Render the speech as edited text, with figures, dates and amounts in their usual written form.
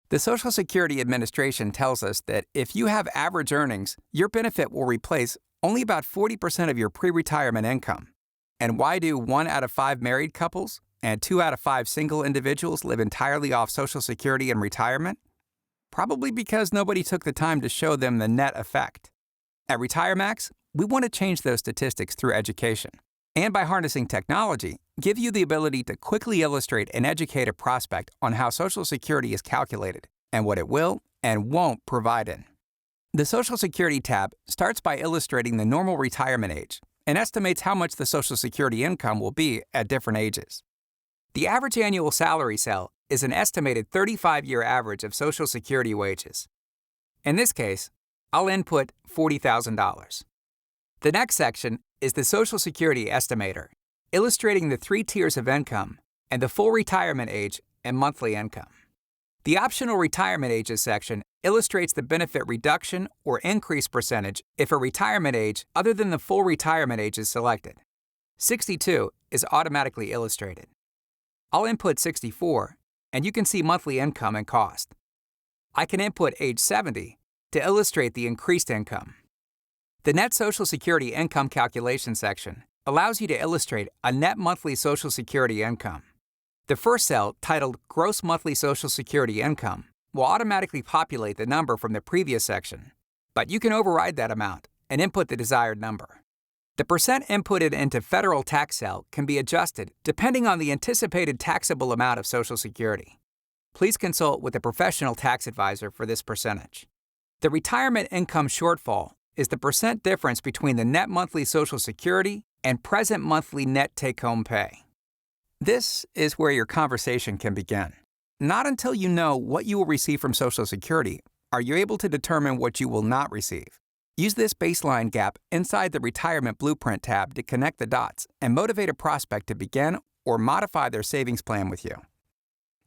The Social Security Administration tells us that if you have average earnings, your benefit will replace only about 40% of your pre-retirement income. And why do 1 out of 5 married couples and 2 out of 5 single individuals live entirely off Social Security in retirement? Probably because nobody took the time to show them the net effect. At RetireMax, we want to change those statistics through education. And by harnessing technology, give you the ability to quickly illustrate and educate a prospect on how Social Security is calculated and what it will and won't provide in. The Social Security tab starts by illustrating the normal retirement age and estimates how much the Social Security income will be at different ages. The average annual salary cell is an estimated 35-year average of Social Security wages. In this case, I'll input $40,000. The next section is the Social Security estimator, illustrating the 3 tiers of income and the full retirement age and monthly income. The optional retirement ages section illustrates the benefit reduction or increase percentage if a retirement age other than the full retirement age is selected. 62 is automatically illustrated. I'll input 64, and you can see monthly income and cost. I can input age 70 to illustrate the increased income. The net Social Security income calculation section allows you to illustrate a net monthly Social Security income. The first cell, titled Gross Monthly Social Security Income, will automatically populate the number from the previous section, but you can override that amount and input the desired number. The percent inputted into Federal Tax Cell can be adjusted depending on the anticipated taxable amount of Social Security. Please consult with a professional tax advisor for this percentage. The retirement income shortfall is the percent difference between the net monthly Social Security and present monthly net take-home pay. This is where your conversation can begin. Not until you know what you will receive from Social Security are you able to determine what you will not receive. Use this baseline gap inside the Retirement Blueprint tab to connect the dots and motivate a prospect to begin or modify their savings plan with you.